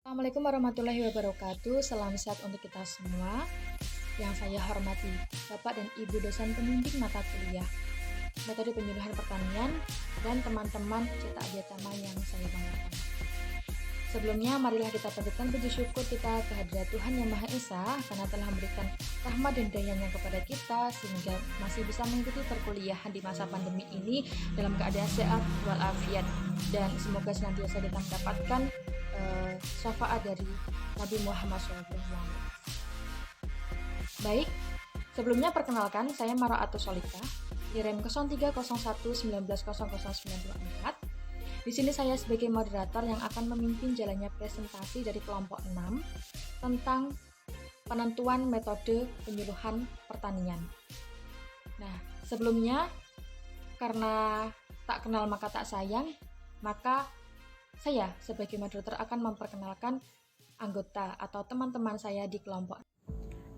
Assalamualaikum warahmatullahi wabarakatuh. Salam sehat untuk kita semua. Yang saya hormati Bapak dan Ibu dosen pembimbing mata kuliah Metode Penyuluhan Pertanian dan teman-teman cetak diatama yang saya banggakan. Sebelumnya, marilah kita panjatkan puji syukur kita kehadirat Tuhan Yang Maha Esa karena telah memberikan rahmat dan dayanya kepada kita sehingga masih bisa mengikuti perkuliahan di masa pandemi ini dalam keadaan sehat walafiat, dan semoga senantiasa kita mendapatkan syafaat dari Nabi Muhammad SAW. Baik, sebelumnya perkenalkan, saya Maraatus Solika, IREM 0301190094. Di sini saya sebagai moderator yang akan memimpin jalannya presentasi dari kelompok 6 tentang penentuan metode penyuluhan pertanian. Nah, sebelumnya karena tak kenal maka tak sayang, maka saya sebagai moderator akan memperkenalkan anggota atau teman-teman saya di kelompok.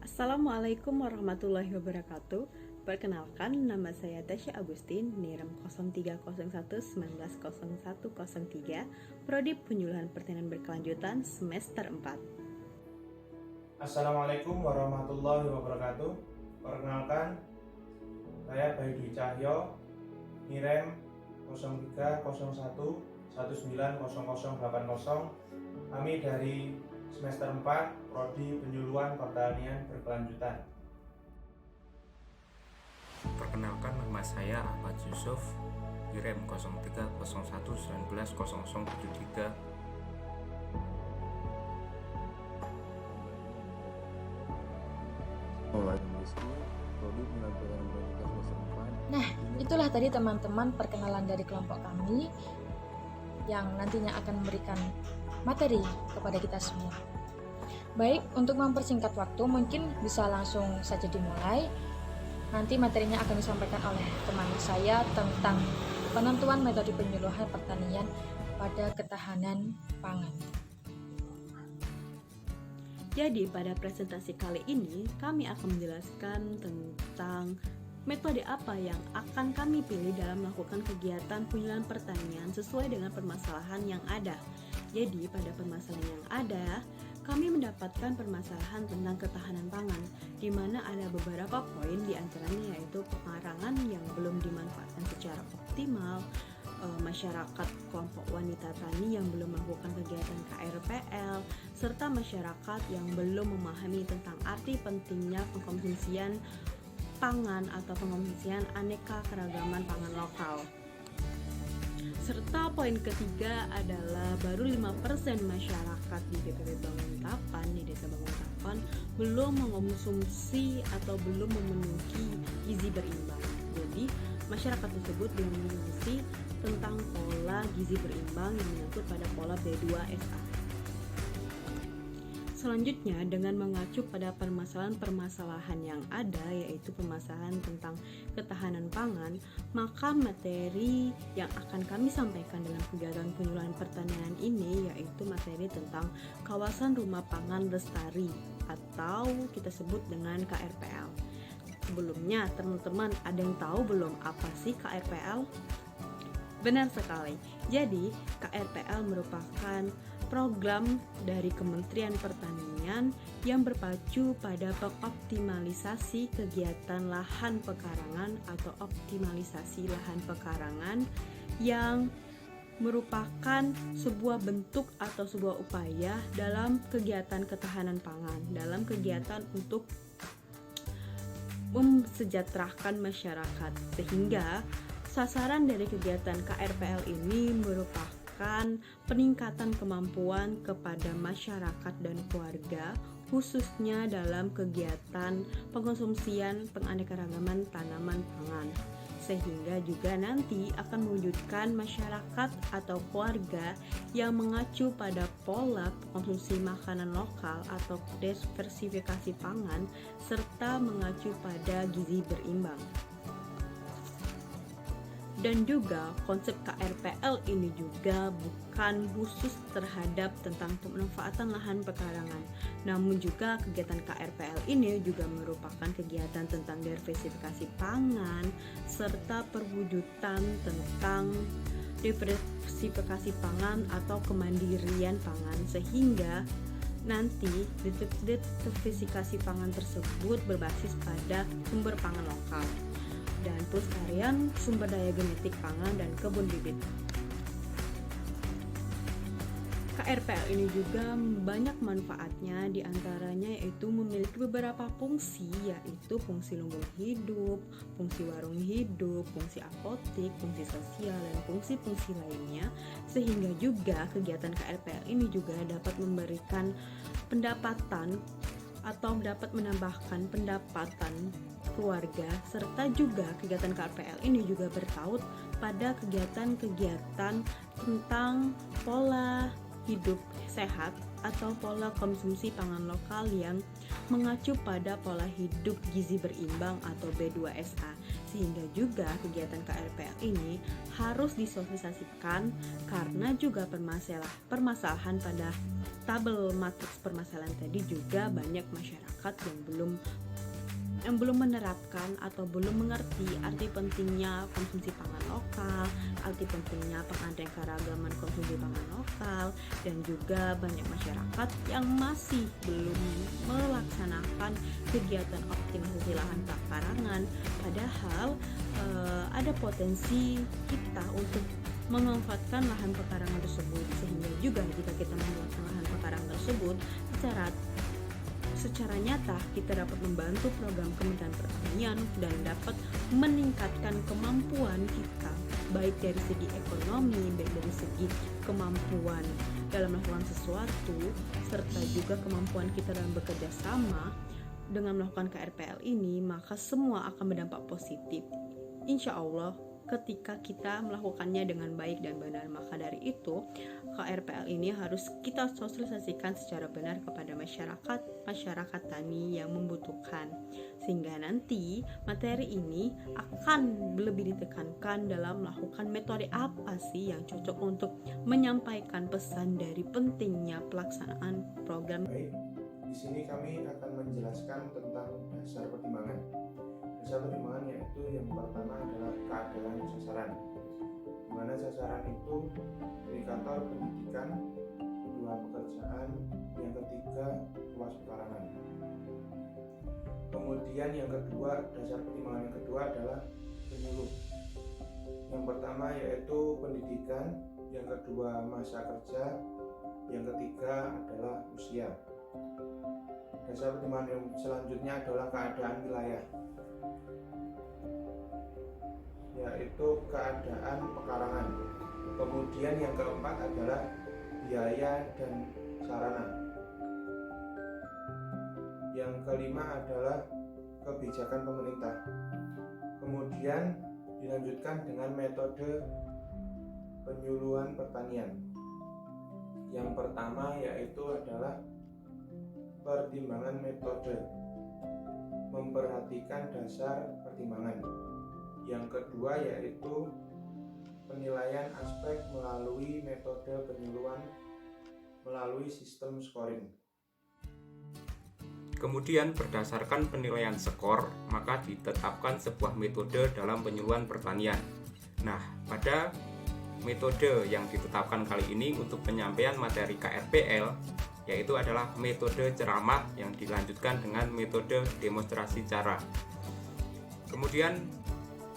Assalamualaikum warahmatullahi wabarakatuh. Perkenalkan, nama saya Tasya Agustin, NIREM 0301190103, Prodi Penyuluhan Pertanian Berkelanjutan semester 4. Assalamualaikum warahmatullahi wabarakatuh. Perkenalkan, saya Bayu Dwi Cahyo, NIREM 0301190080. Kami dari semester 4, Prodi Penyuluhan Pertanian Berkelanjutan. Perkenalkan, nama saya Ahmad Yusuf, IREM 0301190073. Nah, itulah tadi teman-teman perkenalan dari kelompok kami yang nantinya akan memberikan materi kepada kita semua. Baik, untuk mempersingkat waktu mungkin bisa langsung saja dimulai. Nanti materinya akan disampaikan oleh teman saya tentang penentuan metode penyuluhan pertanian pada ketahanan pangan. Jadi pada presentasi kali ini kami akan menjelaskan tentang metode apa yang akan kami pilih dalam melakukan kegiatan penyuluhan pertanian sesuai dengan permasalahan yang ada. Jadi pada permasalahan yang ada, kami mendapatkan permasalahan tentang ketahanan pangan, di mana ada beberapa poin diantaranya yaitu pekarangan yang belum dimanfaatkan secara optimal, masyarakat kelompok wanita tani yang belum melakukan kegiatan KRPL, serta masyarakat yang belum memahami tentang arti pentingnya pengkonsumsian pangan atau pengkonsumsian aneka keragaman pangan lokal. Serta poin ketiga adalah baru 5% masyarakat di DPP Banguntapan, di Desa Banguntapan, belum mengonsumsi atau belum memenuhi gizi berimbang. Jadi, masyarakat tersebut belum mengonsumsi tentang pola gizi berimbang yang menyangkut pada pola B2SA. Selanjutnya, dengan mengacu pada permasalahan-permasalahan yang ada, yaitu permasalahan tentang ketahanan pangan, maka materi yang akan kami sampaikan dalam kegiatan penyuluhan pertanian ini yaitu materi tentang kawasan rumah pangan lestari atau kita sebut dengan KRPL. Sebelumnya, teman-teman ada yang tahu belum apa sih KRPL? Benar sekali. Jadi, KRPL merupakan program dari Kementerian Pertanian yang berpacu pada pengoptimalisasi kegiatan lahan pekarangan atau optimalisasi lahan pekarangan yang merupakan sebuah bentuk atau sebuah upaya dalam kegiatan ketahanan pangan, dalam kegiatan untuk mensejahterakan masyarakat, sehingga sasaran dari kegiatan KRPL ini merupakan peningkatan kemampuan kepada masyarakat dan keluarga, khususnya dalam kegiatan pengkonsumsian penganekaragaman tanaman pangan, sehingga juga nanti akan mewujudkan masyarakat atau keluarga yang mengacu pada pola konsumsi makanan lokal atau diversifikasi pangan serta mengacu pada gizi berimbang. Dan juga konsep KRPL ini juga bukan khusus terhadap tentang pemanfaatan lahan pekarangan, namun juga kegiatan KRPL ini juga merupakan kegiatan tentang diversifikasi pangan serta perwujudan tentang diversifikasi pangan atau kemandirian pangan, sehingga nanti diversifikasi pangan tersebut berbasis pada sumber pangan lokal dan pelestarian sumber daya genetik pangan dan kebun bibit. KRPL ini juga banyak manfaatnya, diantaranya yaitu memiliki beberapa fungsi, yaitu fungsi lumbung hidup, fungsi warung hidup, fungsi apotik, fungsi sosial, dan fungsi-fungsi lainnya, sehingga juga kegiatan KRPL ini juga dapat memberikan pendapatan atau dapat menambahkan pendapatan keluarga, serta juga kegiatan KRPL ini juga bertaut pada kegiatan-kegiatan tentang pola hidup sehat atau pola konsumsi pangan lokal yang mengacu pada pola hidup gizi berimbang atau B2SA, sehingga juga kegiatan KRPL ini harus disosialisasikan karena juga permasalahan pada tabel matriks permasalahan tadi juga banyak masyarakat yang belum menerapkan atau belum mengerti arti pentingnya konsumsi pangan lokal, arti pentingnya penganeka-ragaman konsumsi pangan lokal, dan juga banyak masyarakat yang masih belum melaksanakan kegiatan optimalisasi lahan pekarangan, padahal ada potensi kita untuk memanfaatkan lahan pekarangan tersebut, sehingga juga jika kita memanfaatkan lahan pekarangan tersebut secara nyata kita dapat membantu program Kementerian Pertanian dan dapat meningkatkan kemampuan kita baik dari segi ekonomi, baik dari segi kemampuan dalam melakukan sesuatu, serta juga kemampuan kita dalam bekerja sama. Dengan melakukan KRPL ini, maka semua akan berdampak positif, insya Allah, ketika kita melakukannya dengan baik dan benar. Maka dari itu KRPL ini harus kita sosialisasikan secara benar kepada masyarakat tani yang membutuhkan, sehingga nanti materi ini akan lebih ditekankan dalam melakukan metode apa sih yang cocok untuk menyampaikan pesan dari pentingnya pelaksanaan program. Baik, di sini kami akan menjelaskan tentang dasar pertimbangan. Dasar pertimbangan yaitu yang pertama adalah keadaan sasaran, di mana sasaran itu indikator pendidikan, kedua pekerjaan, yang ketiga luas pekarangan. Kemudian yang kedua, dasar pertimbangan yang kedua adalah penyuluh. Yang pertama yaitu pendidikan, yang kedua masa kerja, yang ketiga adalah usia. Dasar pertimbangan yang selanjutnya adalah keadaan wilayah, yaitu keadaan pekarangan. Kemudian yang keempat adalah biaya dan sarana. Yang kelima adalah kebijakan pemerintah. Kemudian dilanjutkan dengan metode penyuluhan pertanian. Yang pertama yaitu adalah pertimbangan metode, memperhatikan dasar pertimbangan. Yang kedua yaitu penilaian aspek melalui metode penyuluhan melalui sistem scoring. Kemudian berdasarkan penilaian skor, maka ditetapkan sebuah metode dalam penyuluhan pertanian. Nah, pada metode yang ditetapkan kali ini untuk penyampaian materi KRPL, yaitu adalah metode ceramah yang dilanjutkan dengan metode demonstrasi cara. Kemudian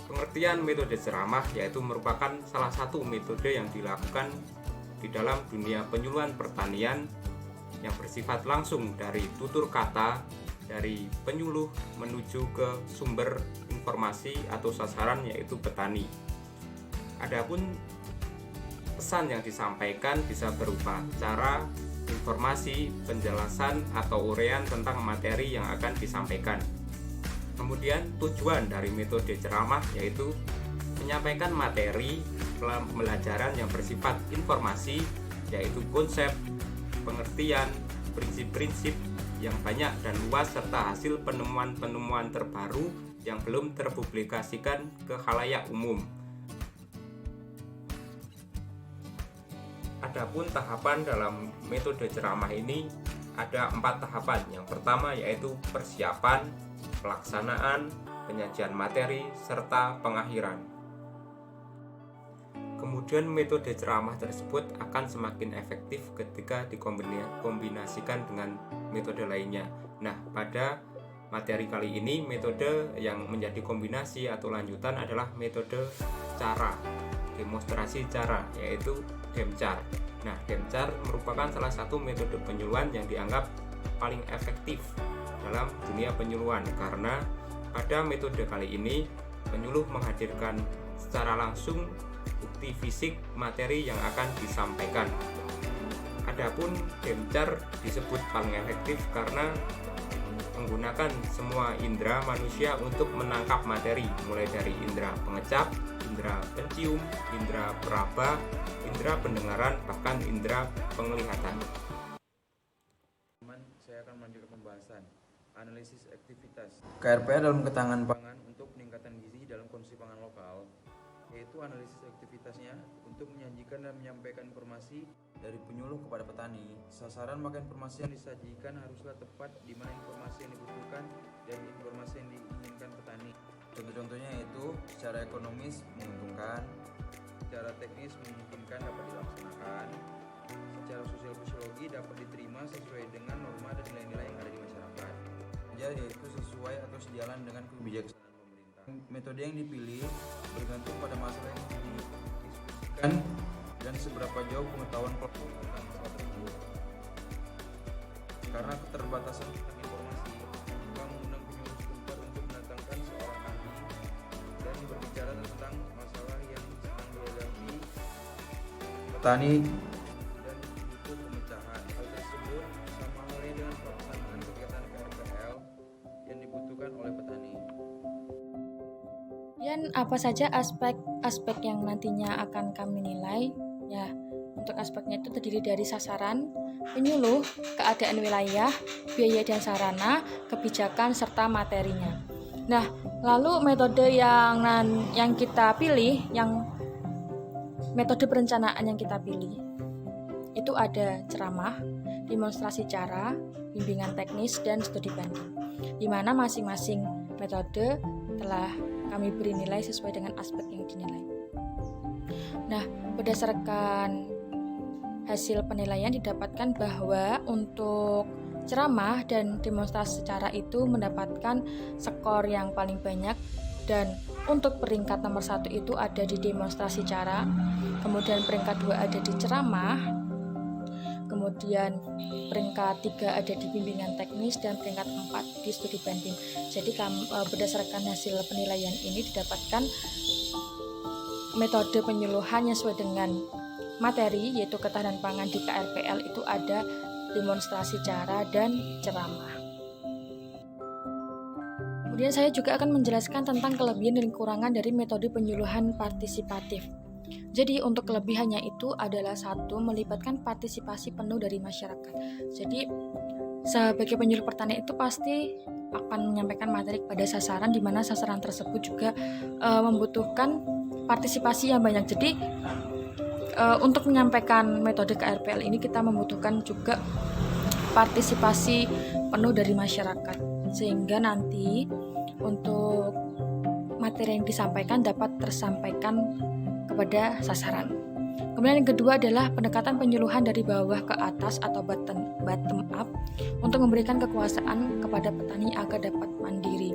pengertian metode ceramah yaitu merupakan salah satu metode yang dilakukan di dalam dunia penyuluhan pertanian yang bersifat langsung dari tutur kata dari penyuluh menuju ke sumber informasi atau sasaran yaitu petani. Adapun pesan yang disampaikan bisa berupa cara, informasi, penjelasan atau uraian tentang materi yang akan disampaikan. Kemudian tujuan dari metode ceramah yaitu menyampaikan materi pembelajaran yang bersifat informasi, yaitu konsep, pengertian, prinsip-prinsip yang banyak dan luas serta hasil penemuan-penemuan terbaru yang belum terpublikasikan ke khalayak umum. Adapun tahapan dalam metode ceramah ini ada 4 tahapan. Yang pertama yaitu persiapan, pelaksanaan, penyajian materi, serta pengakhiran. Kemudian Kemudian metode ceramah tersebut akan semakin efektif ketika dikombinasikan dengan metode lainnya. Nah, pada materi kali ini metode yang menjadi kombinasi atau lanjutan adalah metode cara, demonstrasi cara, yaitu DEMCAR. Nah, DEMCAR merupakan salah satu metode penyuluhan yang dianggap paling efektif dalam dunia penyuluhan karena pada metode kali ini penyuluh menghadirkan secara langsung bukti fisik materi yang akan disampaikan. Adapun DEMCAR disebut paling efektif karena menggunakan semua indera manusia untuk menangkap materi, mulai dari indera pengecap, indera pencium, indera peraba, indera pendengaran, bahkan indera penglihatan. Saya akan melanjutkan pembahasan analisis aktivitas KRPL dalam ketahanan pangan untuk peningkatan gizi dalam kondisi pangan lokal, yaitu analisis aktivitasnya untuk menyajikan dan menyampaikan informasi dari penyuluh kepada petani. Sasaran maka informasi yang disajikan haruslah tepat di mana informasi yang dibutuhkan dan informasi yang diinginkan petani. Contoh-contohnya yaitu secara ekonomis menguntungkan, secara teknis memungkinkan dapat dilaksanakan, secara sosial fisiologi dapat diterima sesuai dengan norma dan nilai-nilai yang ada di masyarakat, yaitu sesuai atau sejalan dengan kebijaksanaan pemerintah. Metode yang dipilih bergantung pada masalah yang didiskusikan dan seberapa jauh pengetahuan kelompok tentang masalah tersebut. Karena keterbatasan informasi, maka mengundang penyuluh setempat untuk mendatangkan seorang ahli dan berbicara tentang masalah yang sedang dihadapi petani dan butuh pemecahan. Hal tersebut sama halnya dengan pelaksanaan kegiatan KRPL yang dibutuhkan oleh petani. Dan apa saja aspek yang nantinya akan kami nilai? Ya, untuk aspeknya itu terdiri dari sasaran, penyuluh, keadaan wilayah, biaya dan sarana, kebijakan, serta materinya. Nah, lalu metode yang kita pilih, yang metode perencanaan yang kita pilih, itu ada ceramah, demonstrasi cara, bimbingan teknis, dan studi banding, di mana masing-masing metode telah kami beri nilai sesuai dengan aspek yang dinilai. Nah, berdasarkan hasil penilaian didapatkan bahwa untuk ceramah dan demonstrasi cara itu mendapatkan skor yang paling banyak, dan untuk peringkat nomor 1 itu ada di demonstrasi cara, kemudian peringkat 2 ada di ceramah, kemudian peringkat 3 ada di bimbingan teknis, dan peringkat 4 di studi banding. Jadi berdasarkan hasil penilaian ini didapatkan metode penyuluhan yang sesuai dengan materi, yaitu ketahanan pangan di KRPL itu ada demonstrasi cara dan ceramah. Kemudian saya juga akan menjelaskan tentang kelebihan dan kekurangan dari metode penyuluhan partisipatif. Jadi untuk kelebihannya itu adalah 1, melibatkan partisipasi penuh dari masyarakat. Jadi sebagai penyuluh pertanian itu pasti akan menyampaikan materi kepada sasaran, di mana sasaran tersebut juga membutuhkan partisipasi yang banyak. Jadi untuk menyampaikan metode KRPL ini kita membutuhkan juga partisipasi penuh dari masyarakat, sehingga nanti untuk materi yang disampaikan dapat tersampaikan kepada sasaran. Kemudian yang kedua adalah pendekatan penyuluhan dari bawah ke atas atau bottom up untuk memberikan kekuasaan kepada petani agar dapat mandiri.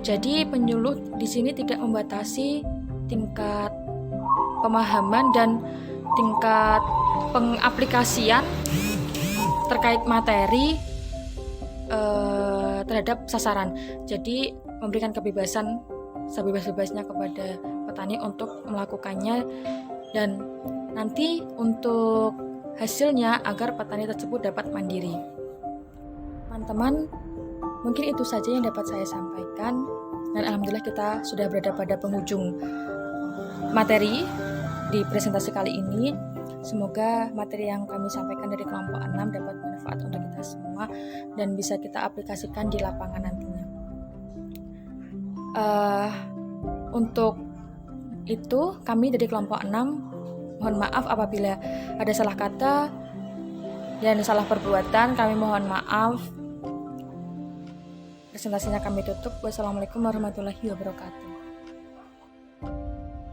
Jadi penyuluh di sini tidak membatasi tingkat pemahaman dan tingkat pengaplikasian terkait materi terhadap sasaran. Jadi memberikan kebebasan sebebas-bebasnya kepada petani untuk melakukannya, dan nanti untuk hasilnya agar petani tersebut dapat mandiri. Teman-teman, mungkin itu saja yang dapat saya sampaikan, dan alhamdulillah kita sudah berada pada penghujung materi di presentasi kali ini. Semoga materi yang kami sampaikan dari kelompok 6 dapat bermanfaat untuk kita semua dan bisa kita aplikasikan di lapangan nantinya. Untuk itu kami dari kelompok 6 mohon maaf apabila ada salah kata dan salah perbuatan, kami mohon maaf. Presentasinya kami tutup. Wassalamualaikum warahmatullahi wabarakatuh.